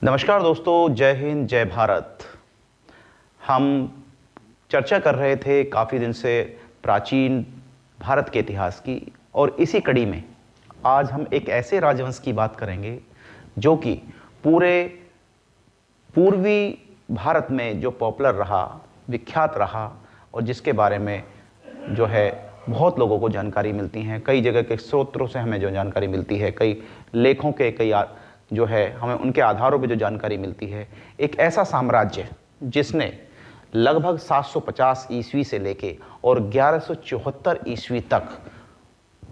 नमस्कार दोस्तों, जय हिंद, जय भारत। हम चर्चा कर रहे थे काफ़ी दिन से प्राचीन भारत के इतिहास की, और इसी कड़ी में आज हम एक ऐसे राजवंश की बात करेंगे जो कि पूरे पूर्वी भारत में जो पॉपुलर रहा, विख्यात रहा, और जिसके बारे में जो है बहुत लोगों को जानकारी मिलती हैं। कई जगह के स्रोतों से हमें जो जानकारी मिलती है, कई लेखों के जो है हमें उनके आधारों पे जो जानकारी मिलती है। एक ऐसा साम्राज्य जिसने लगभग 750 ईस्वी से लेके और 1174 ईस्वी तक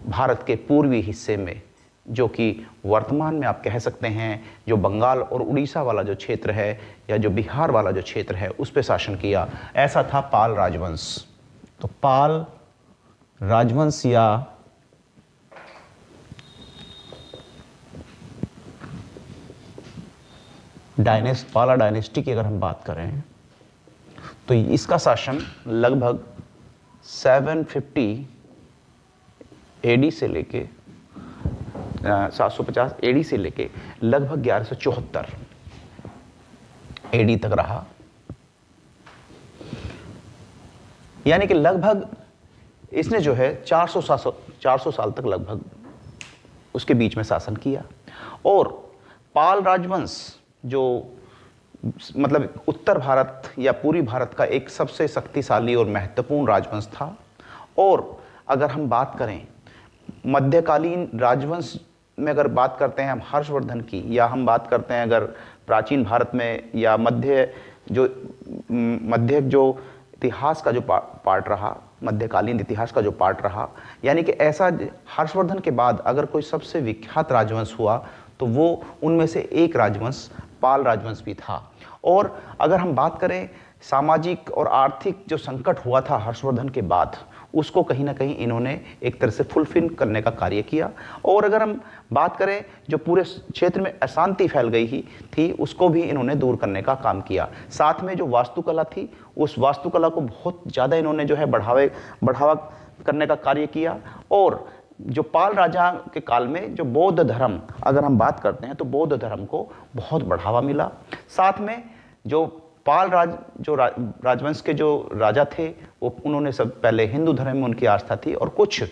भारत के पूर्वी हिस्से में, जो कि वर्तमान में आप कह सकते हैं जो बंगाल और उड़ीसा वाला जो क्षेत्र है या जो बिहार वाला जो क्षेत्र है, उस पर शासन किया। ऐसा था पाल राजवंश। तो पाल राजवंश या पाला डायनेस्टी की अगर हम बात करें तो इसका शासन लगभग 750 एडी से लेके 750 एडी से लेके लगभग 1174 एडी तक रहा। यानी कि लगभग इसने जो है 400 साल तक लगभग उसके बीच में शासन किया। और पाल राजवंश जो मतलब उत्तर भारत या पूर्वी भारत का एक सबसे शक्तिशाली और महत्वपूर्ण राजवंश था। और अगर हम बात करें मध्यकालीन राजवंश में, अगर बात करते हैं हम हर्षवर्धन की, या हम बात करते हैं अगर प्राचीन भारत में या मध्य जो इतिहास का जो पार्ट रहा, मध्यकालीन इतिहास का जो पार्ट रहा, यानी कि ऐसा हर्षवर्धन के बाद अगर कोई सबसे विख्यात राजवंश हुआ तो वो उनमें से एक राजवंश पाल राजवंश भी था। और अगर हम बात करें सामाजिक और आर्थिक जो संकट हुआ था हर्षवर्धन के बाद, उसको कहीं ना कहीं इन्होंने एक तरह से फुलफिल करने का कार्य किया। और अगर हम बात करें जो पूरे क्षेत्र में अशांति फैल गई ही थी, उसको भी इन्होंने दूर करने का काम किया। साथ में जो वास्तुकला थी, उस वास्तुकला को बहुत ज़्यादा इन्होंने जो है बढ़ावा करने का कार्य किया। और जो पाल राजा के काल में जो बौद्ध धर्म, अगर हम बात करते हैं तो बौद्ध धर्म को बहुत बढ़ावा मिला। साथ में जो पाल राजवंश के जो राजा थे, वो उन्होंने सब पहले हिंदू धर्म में उनकी आस्था थी, और कुछ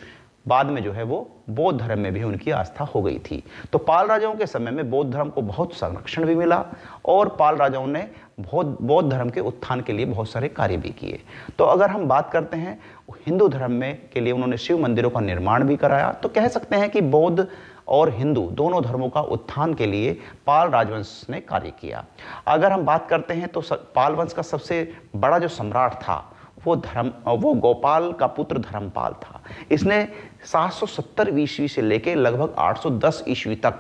बाद में जो है वो बौद्ध धर्म में भी उनकी आस्था हो गई थी। तो पाल राजाओं के समय में बौद्ध धर्म को बहुत संरक्षण भी मिला, और पाल राजाओं ने बौद्ध धर्म के उत्थान के लिए बहुत सारे कार्य भी किए। तो अगर हम बात करते हैं हिंदू धर्म में के लिए, उन्होंने शिव मंदिरों का निर्माण भी कराया। तो कह सकते हैं कि बौद्ध और हिंदू दोनों धर्मों का उत्थान के लिए पाल राजवंश ने कार्य किया। अगर हम बात करते हैं तो पाल वंश का सबसे बड़ा जो सम्राट था वो गोपाल का पुत्र धर्मपाल था। इसने 770 ईस्वी से लेकर लगभग 810 ईस्वी तक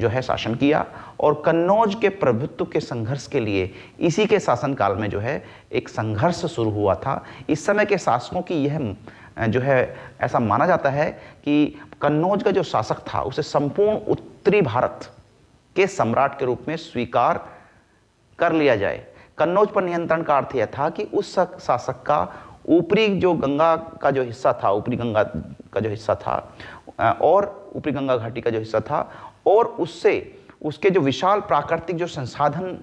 जो है शासन किया। और कन्नौज के प्रभुत्व के संघर्ष के लिए इसी के शासनकाल में जो है एक संघर्ष शुरू हुआ था। इस समय के शासकों की यह जो है ऐसा माना जाता है कि कन्नौज का जो शासक था उसे संपूर्ण उत्तरी भारत के सम्राट के रूप में स्वीकार कर लिया जाए। कन्नौज पर नियंत्रण का अर्थ यह था कि उस शासक का ऊपरी जो गंगा का जो हिस्सा था, ऊपरी गंगा का जो हिस्सा था और ऊपरी गंगा घाटी का जो हिस्सा था, और उसके जो विशाल प्राकृतिक जो संसाधन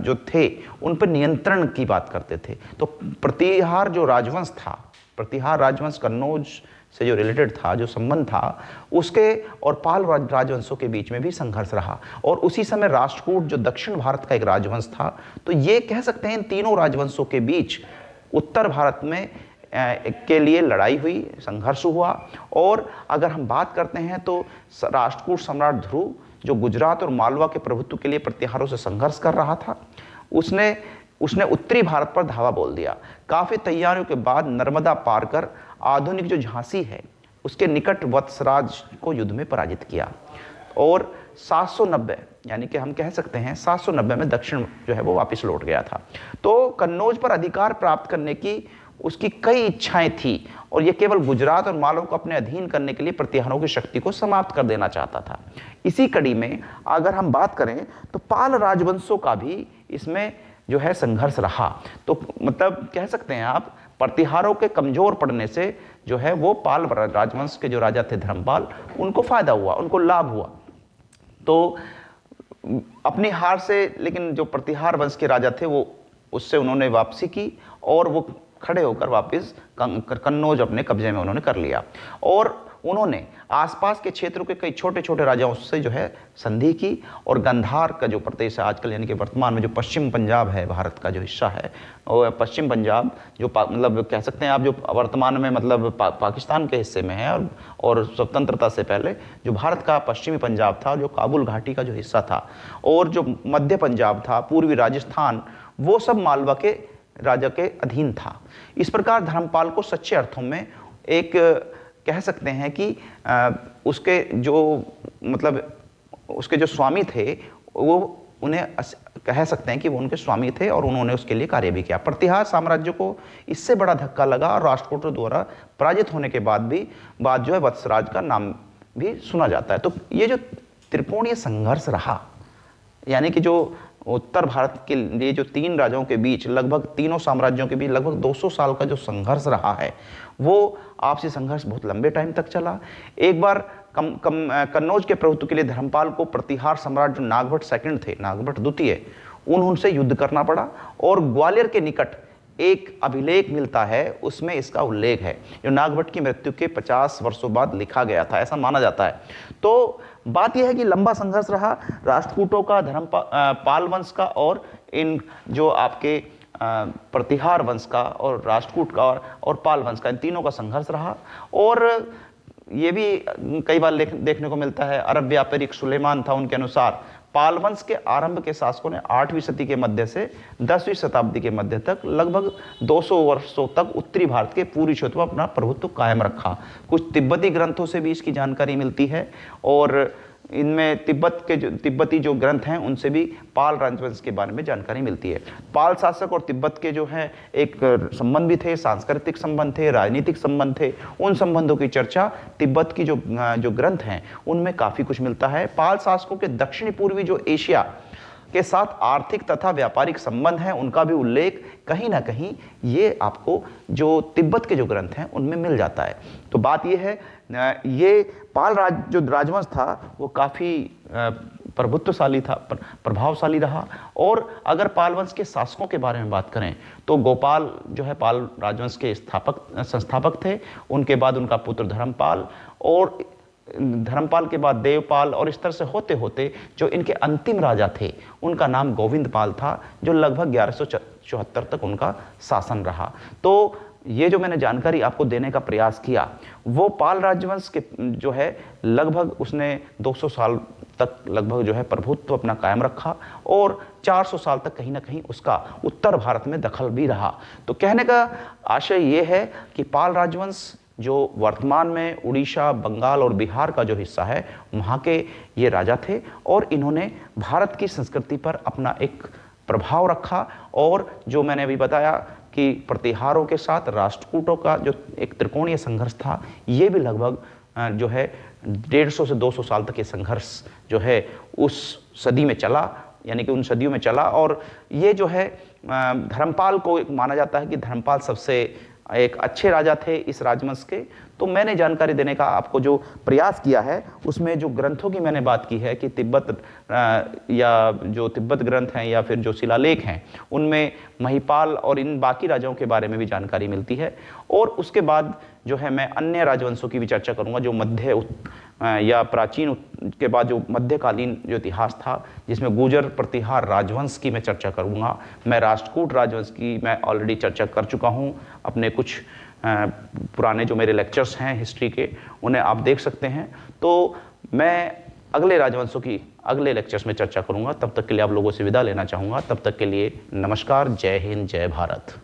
जो थे, उन पर नियंत्रण की बात करते थे। तो प्रतिहार जो राजवंश था, प्रतिहार राजवंश कन्नौज से जो रिलेटेड था, जो संबंध था, उसके और पाल राजवंशों के बीच में भी संघर्ष रहा। और उसी समय राष्ट्रकूट जो दक्षिण भारत का एक राजवंश था, तो ये कह सकते हैं इन तीनों राजवंशों के बीच उत्तर भारत में के लिए लड़ाई हुई, संघर्ष हुआ। और अगर हम बात करते हैं तो राष्ट्रकूट सम्राट ध्रुव जो गुजरात और मालवा के प्रभुत्व के लिए प्रतिहारों से संघर्ष कर रहा था, उसने उत्तरी भारत पर धावा बोल दिया। काफ़ी तैयारियों के बाद नर्मदा पार कर आधुनिक जो झांसी है उसके निकट वत्सराज को युद्ध में पराजित किया। और 790 यानी कि हम कह सकते हैं 790 में दक्षिण जो है वो वापस लौट गया था। तो कन्नौज पर अधिकार प्राप्त करने की उसकी कई इच्छाएं थी, और ये केवल गुजरात और मालवा को अपने अधीन करने के लिए प्रतिहारों की शक्ति को समाप्त कर देना चाहता था। इसी कड़ी में अगर हम बात करें तो पाल राजवंशों का भी इसमें जो है संघर्ष रहा। तो मतलब कह सकते हैं आप प्रतिहारों के कमजोर पड़ने से जो है वो पाल राजवंश के जो राजा थे धर्मपाल, उनको फायदा हुआ, उनको लाभ हुआ। तो अपनी हार से, लेकिन जो प्रतिहार वंश के राजा थे वो उससे उन्होंने वापसी की और वो खड़े होकर वापस कन्नौज अपने कब्जे में उन्होंने कर लिया। और उन्होंने आसपास के क्षेत्रों के कई छोटे छोटे राजाओं से जो है संधि की और गांधार का जो प्रदेश है आजकल, यानी कि वर्तमान में जो पश्चिम पंजाब है भारत का जो हिस्सा है, और पश्चिम पंजाब जो मतलब कह सकते हैं आप जो वर्तमान में मतलब पाकिस्तान के हिस्से में है, और स्वतंत्रता से पहले जो भारत का पश्चिमी पंजाब था, जो काबुल घाटी का जो हिस्सा था, और जो मध्य पंजाब था, पूर्वी राजस्थान, वो सब मालवा के राजा के अधीन था। इस प्रकार धर्मपाल को सच्चे अर्थों में एक कह सकते हैं कि उसके जो मतलब उसके जो स्वामी थे वो उन्हें कह सकते हैं कि वो उनके स्वामी थे और उन्होंने उसके लिए कार्य भी किया। प्रतिहार साम्राज्य को इससे बड़ा धक्का लगा और राष्ट्रकूटों द्वारा पराजित होने के बाद जो है वत्सराज का नाम भी सुना जाता है। तो ये जो त्रिकोणीय संघर्ष रहा, यानी कि जो उत्तर भारत के लिए जो तीन राजाओं के बीच, लगभग तीनों साम्राज्यों के बीच लगभग 200 साल का जो संघर्ष रहा है, वो आपसी संघर्ष बहुत लंबे टाइम तक चला। एक बार कन्नौज के प्रभुत्व के लिए धर्मपाल को प्रतिहार सम्राट जो नागभट्ट सेकंड थे, नागभट्ट द्वितीय, उनसे युद्ध करना पड़ा। और ग्वालियर के निकट एक अभिलेख मिलता है, उसमें इसका उल्लेख है, जो नागभट्ट की मृत्यु के 50 वर्षों बाद लिखा गया था, ऐसा माना जाता है। तो बात यह है कि लंबा संघर्ष रहा राष्ट्रकूटों का, धर्मपाल वंश का और इन जो आपके प्रतिहार वंश का और राष्ट्रकूट का और पाल वंश का, इन तीनों का संघर्ष रहा। और ये भी कई बार देखने को मिलता है, अरब व्यापारी सुलेमान था, उनके अनुसार पाल वंश के आरंभ के शासकों ने 8वीं सदी के मध्य से 10वीं शताब्दी के मध्य तक लगभग 200 वर्षों तक उत्तरी भारत के पूर्वी क्षेत्र में अपना प्रभुत्व कायम रखा। कुछ तिब्बती ग्रंथों से भी इसकी जानकारी मिलती है, और इनमें तिब्बती जो ग्रंथ हैं उनसे भी पाल राजवंश के बारे में जानकारी मिलती है। पाल शासक और तिब्बत के जो हैं एक संबंध भी थे, सांस्कृतिक संबंध थे, राजनीतिक संबंध थे। उन संबंधों की चर्चा तिब्बत की जो ग्रंथ हैं उनमें काफ़ी कुछ मिलता है। पाल शासकों के दक्षिणी पूर्वी जो एशिया के साथ आर्थिक तथा व्यापारिक संबंध हैं, उनका भी उल्लेख कहीं ना कहीं ये आपको जो तिब्बत के जो ग्रंथ हैं उनमें मिल जाता है। तो बात ये है, ये पाल जो राजवंश था वो काफ़ी प्रभुत्वशाली था, प्रभावशाली रहा। और अगर पाल वंश के शासकों के बारे में बात करें तो गोपाल जो है पाल राजवंश के संस्थापक थे। उनके बाद उनका पुत्र धर्मपाल, और धर्मपाल के बाद देवपाल, और इस तरह से होते होते जो इनके अंतिम राजा थे उनका नाम गोविंदपाल था, जो लगभग 1174 तक उनका शासन रहा। तो ये जो मैंने जानकारी आपको देने का प्रयास किया, वो पाल राजवंश के जो है लगभग उसने 200 साल तक लगभग जो है प्रभुत्व अपना कायम रखा, और 400 साल तक कहीं ना कहीं उसका उत्तर भारत में दखल भी रहा। तो कहने का आशय ये है कि पाल राजवंश जो वर्तमान में उड़ीसा, बंगाल और बिहार का जो हिस्सा है, वहाँ के ये राजा थे, और इन्होंने भारत की संस्कृति पर अपना एक प्रभाव रखा। और जो मैंने अभी बताया कि प्रतिहारों के साथ राष्ट्रकूटों का जो एक त्रिकोणीय संघर्ष था, ये भी लगभग जो है 150 से 200 साल तक ये संघर्ष जो है उस सदी में चला, यानी कि उन सदियों में चला। और ये जो है धर्मपाल को माना जाता है कि धर्मपाल सबसे एक अच्छे राजा थे इस राजवंश के। तो मैंने जानकारी देने का आपको जो प्रयास किया है, उसमें जो ग्रंथों की मैंने बात की है कि तिब्बत या जो तिब्बत ग्रंथ हैं या फिर जो शिलालेख हैं, उनमें महिपाल और इन बाकी राजाओं के बारे में भी जानकारी मिलती है। और उसके बाद जो है मैं अन्य राजवंशों की भी चर्चा करूंगा, जो मध्य या प्राचीन के बाद जो मध्यकालीन जो इतिहास था, जिसमें गुर्जर प्रतिहार राजवंश की मैं चर्चा करूंगा। मैं राष्ट्रकूट राजवंश की मैं ऑलरेडी चर्चा कर चुका हूं अपने कुछ पुराने जो मेरे लेक्चर्स हैं हिस्ट्री के, उन्हें आप देख सकते हैं। तो मैं अगले राजवंशों की अगले लेक्चर्स में चर्चा करूंगा। तब तक के लिए आप लोगों से विदा लेना चाहूँगा। तब तक के लिए नमस्कार, जय हिंद, जय भारत।